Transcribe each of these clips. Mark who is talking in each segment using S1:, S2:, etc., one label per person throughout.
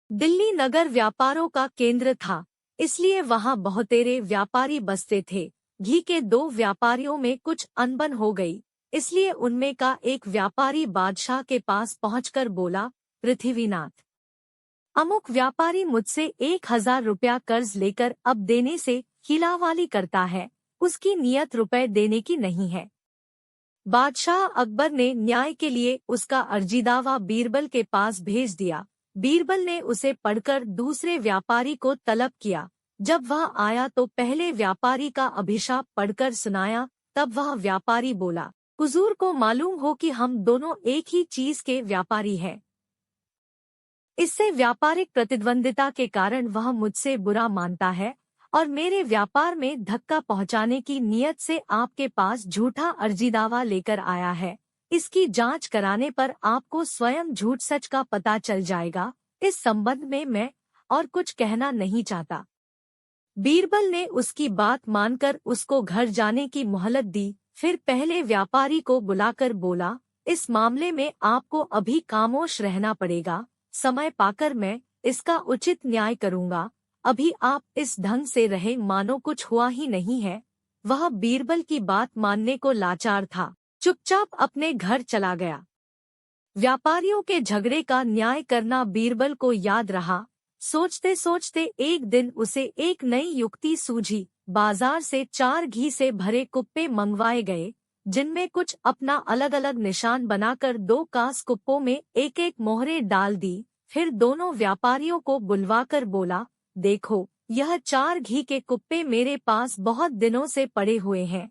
S1: दिल्ली नगर व्यापारों का केंद्र था, इसलिए वहां बहुतेरे व्यापारी बसते थे। घी के दो व्यापारियों में कुछ अनबन हो गई, इसलिए उनमें का एक व्यापारी बादशाह के पास पहुंचकर बोला, पृथ्वीनाथ, अमुक व्यापारी मुझसे 1,000 रुपया कर्ज लेकर अब देने से खिलावाली करता है, उसकी नियत रुपए देने की नहीं है। बादशाह अकबर ने न्याय के लिए उसका अर्जीदावा बीरबल के पास भेज दिया। बीरबल ने उसे पढ़कर दूसरे व्यापारी को तलब किया। जब वह आया तो पहले व्यापारी का अभिशाप पढ़कर सुनाया। तब वह व्यापारी बोला, हुजूर को मालूम हो कि हम दोनों एक ही चीज के व्यापारी हैं। इससे व्यापारिक प्रतिद्वंदिता के कारण वह मुझसे बुरा मानता है और मेरे व्यापार में धक्का पहुंचाने की नियत से आपके पास झूठा अर्जीदावा लेकर आया है। इसकी जांच कराने पर आपको स्वयं झूठ सच का पता चल जाएगा। इस संबंध में मैं और कुछ कहना नहीं चाहता। बीरबल ने उसकी बात मानकर उसको घर जाने की मोहलत दी। फिर पहले व्यापारी को बुलाकर बोला, इस मामले में आपको अभी खामोश रहना पड़ेगा। समय पाकर मैं इसका उचित न्याय करूंगा। अभी आप इस ढंग से रहे मानो कुछ हुआ ही नहीं है। वह बीरबल की बात मानने को लाचार था, चुपचाप अपने घर चला गया। व्यापारियों के झगड़े का न्याय करना बीरबल को याद रहा। सोचते सोचते एक दिन उसे एक नई युक्ति सूझी। बाजार से 4 घी से भरे कुप्पे मंगवाए गए, जिनमें कुछ अपना अलग अलग निशान बनाकर 2 कांस कुप्पों में एक एक मोहरे डाल दी। फिर दोनों व्यापारियों को बुलवाकर बोला, देखो, यह 4 घी के कुप्पे मेरे पास बहुत दिनों से पड़े हुए हैं।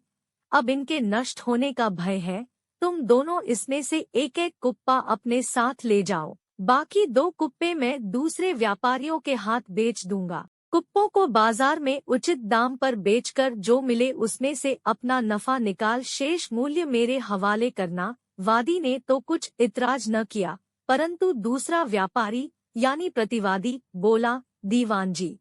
S1: अब इनके नष्ट होने का भय है। तुम दोनों इसमें से एक एक कुप्पा अपने साथ ले जाओ। बाकी 2 कुप्पे मैं दूसरे व्यापारियों के हाथ बेच दूंगा। कुप्पों को बाजार में उचित दाम पर बेचकर जो मिले उसमें से अपना नफा निकाल शेष मूल्य मेरे हवाले करना। वादी ने तो कुछ इतराज न किया, परंतु दूसरा व्यापारी यानी प्रतिवादी बोला, दीवान जी,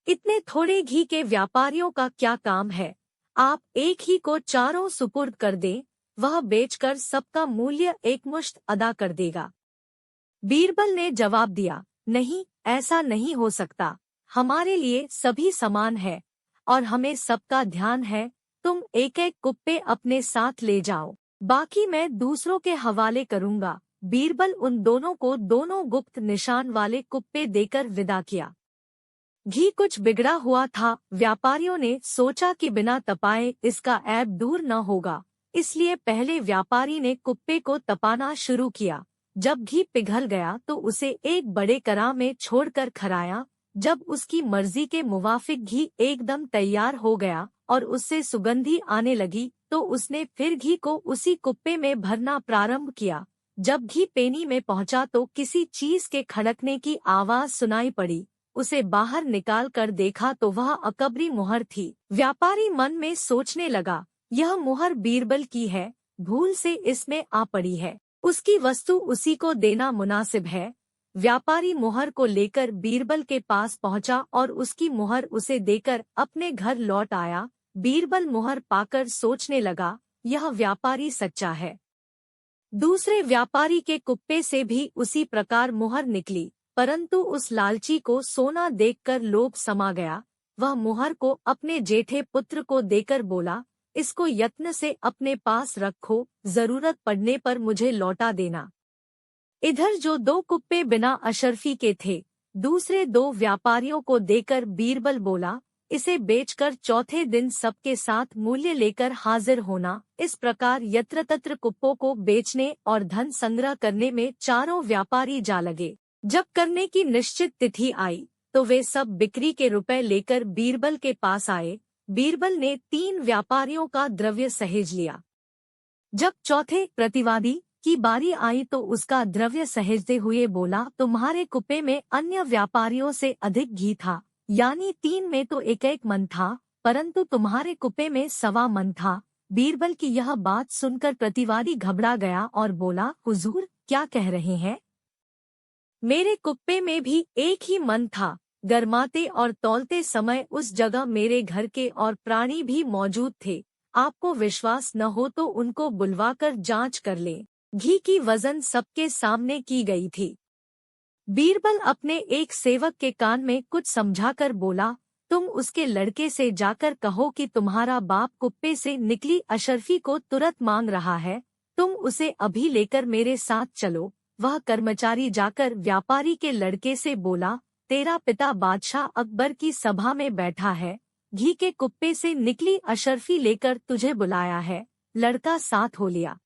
S1: इतने थोड़े घी के व्यापारियों का क्या काम है। आप एक ही को चारों सुपुर्द कर दें, वह बेचकर सबका मूल्य एकमुश्त अदा कर देगा। बीरबल ने जवाब दिया, नहीं, ऐसा नहीं हो सकता। हमारे लिए सभी समान है और हमें सबका ध्यान है। तुम एक एक कुप्पे अपने साथ ले जाओ, बाकी मैं दूसरों के हवाले करूंगा। बीरबल उन दोनों को दोनों गुप्त निशान वाले कुप्पे देकर विदा किया। घी कुछ बिगड़ा हुआ था। व्यापारियों ने सोचा कि बिना तपाए इसका ऐब दूर न होगा, इसलिए पहले व्यापारी ने कुप्पे को तपाना शुरू किया। जब घी पिघल गया तो उसे एक बड़े कड़ा में छोड़कर खराया। जब उसकी मर्जी के मुवाफिक घी एकदम तैयार हो गया और उससे सुगंधी आने लगी तो उसने फिर घी को उसी कुप्पे में भरना प्रारंभ किया। जब घी पेनी में पहुंचा तो किसी चीज के खड़कने की आवाज सुनाई पड़ी। उसे बाहर निकाल कर देखा तो वह अकबरी मुहर थी। व्यापारी मन में सोचने लगा, यह मुहर बीरबल की है, भूल से इसमें आ पड़ी है, उसकी वस्तु उसी को देना मुनासिब है। व्यापारी मुहर को लेकर बीरबल के पास पहुंचा और उसकी मुहर उसे देकर अपने घर लौट आया। बीरबल मुहर पाकर सोचने लगा, यह व्यापारी सच्चा है। दूसरे व्यापारी के कुप्पे से भी उसी प्रकार मुहर निकली, परंतु उस लालची को सोना देखकर लोभ समा गया। वह मुहर को अपने जेठे पुत्र को देकर बोला, इसको यत्न से अपने पास रखो, जरूरत पड़ने पर मुझे लौटा देना। इधर जो 2 कुप्पे बिना अशर्फी के थे, दूसरे 2 व्यापारियों को देकर बीरबल बोला, इसे बेचकर चौथे दिन सबके साथ मूल्य लेकर हाजिर होना। इस प्रकार यत्र तत्र कुप्पों को बेचने और धन संग्रह करने में चारों व्यापारी जा लगे। जब करने की निश्चित तिथि आई तो वे सब बिक्री के रुपए लेकर बीरबल के पास आए। बीरबल ने 3 व्यापारियों का द्रव्य सहेज लिया। जब चौथे प्रतिवादी की बारी आई तो उसका द्रव्य सहेजते हुए बोला, तुम्हारे कुप्पे में अन्य व्यापारियों से अधिक घी था, यानी 3 में तो एक एक मन था, परंतु तुम्हारे कुप्पे में 1.25 मन था। बीरबल की यह बात सुनकर प्रतिवादी घबरा गया और बोला, हुजूर क्या कह रहे हैं? मेरे कुप्पे में भी एक ही मन था। गरमाते और तौलते समय उस जगह मेरे घर के और प्राणी भी मौजूद थे। आपको विश्वास न हो तो उनको बुलवाकर जांच कर लें। घी की वजन सबके सामने की गई थी। बीरबल अपने एक सेवक के कान में कुछ समझाकर बोला, तुम उसके लड़के से जाकर कहो कि तुम्हारा बाप कुप्पे से निकली अशर्फी को तुरंत मांग रहा है, तुम उसे अभी लेकर मेरे साथ चलो। वह कर्मचारी जाकर व्यापारी के लड़के से बोला, तेरा पिता बादशाह अकबर की सभा में बैठा है, घी के कुप्पे से निकली अशर्फी लेकर तुझे बुलाया है। लड़का साथ हो लिया।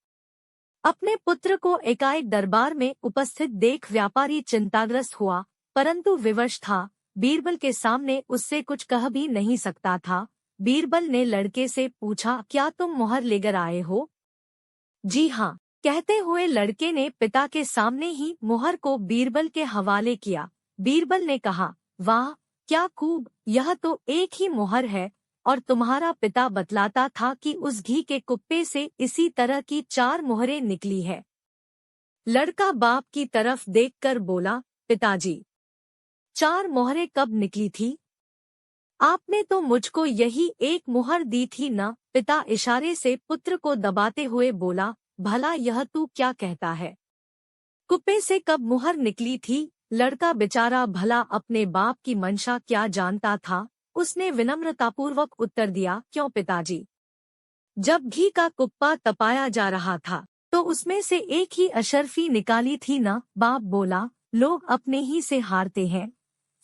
S1: अपने पुत्र को एकाएक दरबार में उपस्थित देख व्यापारी चिंताग्रस्त हुआ, परंतु विवश था। बीरबल के सामने उससे कुछ कह भी नहीं सकता था। बीरबल ने लड़के से पूछा, क्या तुम मोहर लेकर आए हो? जी हाँ, कहते हुए लड़के ने पिता के सामने ही मोहर को बीरबल के हवाले किया। बीरबल ने कहा, वाह क्या खूब, यह तो एक ही मोहर है, और तुम्हारा पिता बतलाता था कि उस घी के कुप्पे से इसी तरह की 4 मोहरें निकली है। लड़का बाप की तरफ देखकर बोला, पिताजी 4 मोहरें कब निकली थी? आपने तो मुझको यही एक मुहर दी थी न? पिता इशारे से पुत्र को दबाते हुए बोला, भला यह तू क्या कहता है? कुप्पे से कब मुहर निकली थी? लड़का बेचारा भला अपने बाप की मंशा क्या जानता था। उसने विनम्रतापूर्वक उत्तर दिया, क्यों पिताजी, जब घी का कुप्पा तपाया जा रहा था तो उसमें से एक ही अशर्फी निकाली थी न? बाप बोला, लोग अपने ही से हारते हैं।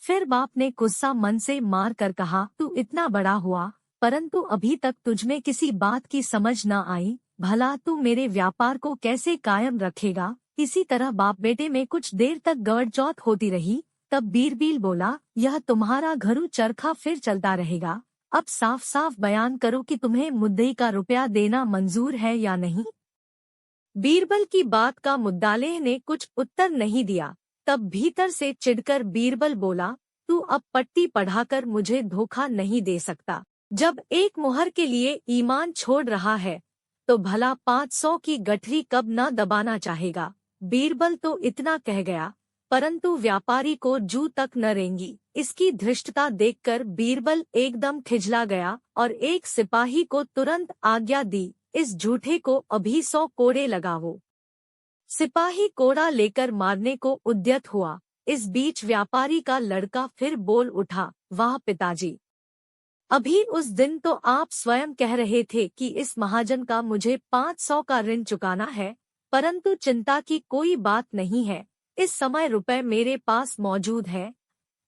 S1: फिर बाप ने गुस्सा मन से मार कर कहा, तू इतना बड़ा हुआ परंतु अभी तक तुझमें किसी बात की समझ न आई, भला तू मेरे व्यापार को कैसे कायम रखेगा? इसी तरह बाप बेटे में कुछ देर तक गड़चौथ होती रही। तब बीरबल बोला, यह तुम्हारा घरू चरखा फिर चलता रहेगा। अब साफ साफ बयान करो कि तुम्हें मुद्दई का रुपया देना मंजूर है या नहीं। बीरबल की बात का मुद्दालेह ने कुछ उत्तर नहीं दिया। तब भीतर से चिढ़कर बीरबल बोला, तू अब पट्टी पढ़ाकर मुझे धोखा नहीं दे सकता। जब एक मुहर के लिए ईमान छोड़ रहा है तो भला 500 की गठरी कब न दबाना चाहेगा। बीरबल तो इतना कह गया, परंतु व्यापारी को जू तक न रेंगी। इसकी धृष्टता देखकर बीरबल एकदम खिजला गया और एक सिपाही को तुरंत आज्ञा दी, इस झूठे को अभी 100 कोड़े लगाओ। सिपाही कोड़ा लेकर मारने को उद्यत हुआ। इस बीच व्यापारी का लड़का फिर बोल उठा, वाह पिताजी, अभी उस दिन तो आप स्वयं कह रहे थे कि इस महाजन का मुझे 500 का ऋण चुकाना है, परंतु चिंता की कोई बात नहीं है, इस समय रुपए मेरे पास मौजूद है,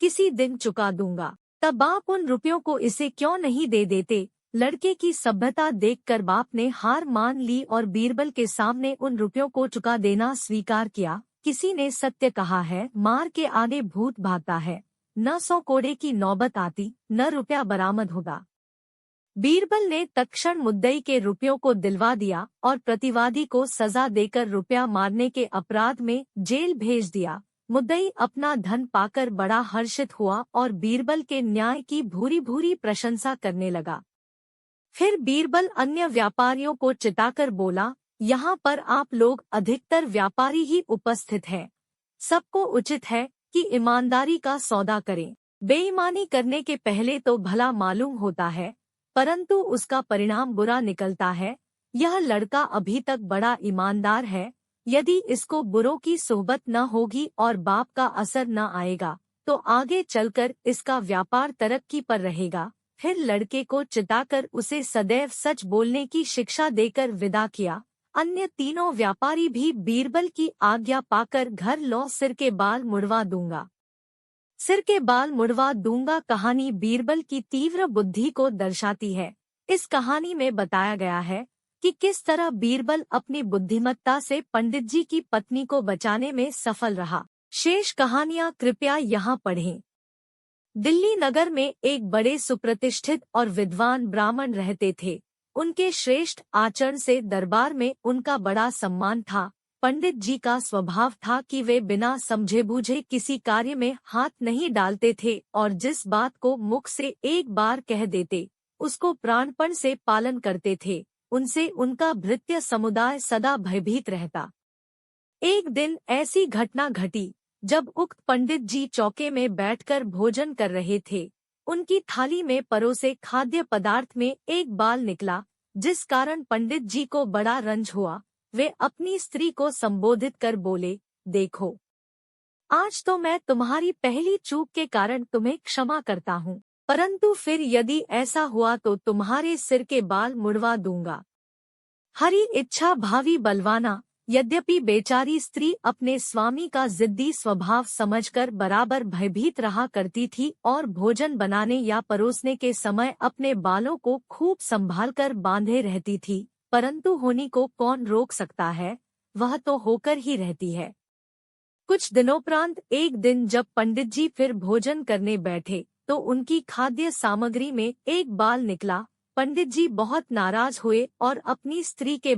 S1: किसी दिन चुका दूंगा। तब आप उन रुपयों को इसे क्यों नहीं दे देते? लड़के की सभ्यता देखकर बाप ने हार मान ली और बीरबल के सामने उन रुपयों को चुका देना स्वीकार किया। किसी ने सत्य कहा है, मार के आगे भूत भागता है, न 100 कोड़े की नौबत आती न रुपया बरामद होगा। बीरबल ने तत्क्षण मुद्दई के रुपयों को दिलवा दिया और प्रतिवादी को सजा देकर रुपया मारने के अपराध में जेल भेज दिया। मुद्दई अपना धन पाकर बड़ा हर्षित हुआ और बीरबल के न्याय की भूरी भूरी प्रशंसा करने लगा। फिर बीरबल अन्य व्यापारियों को चिताकर बोला, यहाँ पर आप लोग अधिकतर व्यापारी ही उपस्थित हैं। सबको उचित है कि ईमानदारी का सौदा करें। बेईमानी करने के पहले तो भला मालूम होता है, परंतु उसका परिणाम बुरा निकलता है। यह लड़का अभी तक बड़ा ईमानदार है, यदि इसको बुरों की सोहबत न होगी और बाप का असर न आएगा तो आगे चलकर इसका व्यापार तरक्की पर रहेगा। फिर लड़के को चिताकर उसे सदैव सच बोलने की शिक्षा देकर विदा किया। अन्य तीनों व्यापारी भी बीरबल की आज्ञा पाकर घर लौ सिर के बाल मुड़वा दूंगा। सिर के बाल मुड़वा दूंगा कहानी बीरबल की तीव्र बुद्धि को दर्शाती है। इस कहानी में बताया गया है कि किस तरह बीरबल अपनी बुद्धिमत्ता से पंडित जी की पत्नी को बचाने में सफल रहा। शेष कहानियां कृपया यहाँ पढ़ें। दिल्ली नगर में एक बड़े सुप्रतिष्ठित और विद्वान ब्राह्मण रहते थे। उनके श्रेष्ठ आचरण से दरबार में उनका बड़ा सम्मान था। पंडित जी का स्वभाव था कि वे बिना समझे बूझे किसी कार्य में हाथ नहीं डालते थे और जिस बात को मुख से एक बार कह देते उसको प्राणपण से पालन करते थे। उनसे उनका भृत्य समुदाय सदा भयभीत रहता। एक दिन ऐसी घटना घटी जब उक्त पंडित जी चौके में बैठकर भोजन कर रहे थे। उनकी थाली में परोसे खाद्य पदार्थ में एक बाल निकला, जिस कारण पंडित जी को बड़ा रंज हुआ। वे अपनी स्त्री को संबोधित कर बोले, देखो आज तो मैं तुम्हारी पहली चूक के कारण तुम्हें क्षमा करता हूँ, परंतु फिर यदि ऐसा हुआ तो तुम्हारे सिर के बाल मुड़वा दूंगा। हरी इच्छा भावी बलवाना। यद्यपि बेचारी स्त्री अपने स्वामी का जिद्दी स्वभाव समझकर बराबर भयभीत रहा करती थी और भोजन बनाने या परोसने के समय अपने बालों को खूब संभालकर बांधे रहती थी, परंतु होनी को कौन रोक सकता है, वह तो होकर ही रहती है। कुछ दिनोपरांत एक दिन जब पंडित जी फिर भोजन करने बैठे तो उनकी खाद्य सामग्री में एक बाल निकला। पंडित जी बहुत नाराज हुए और अपनी स्त्री के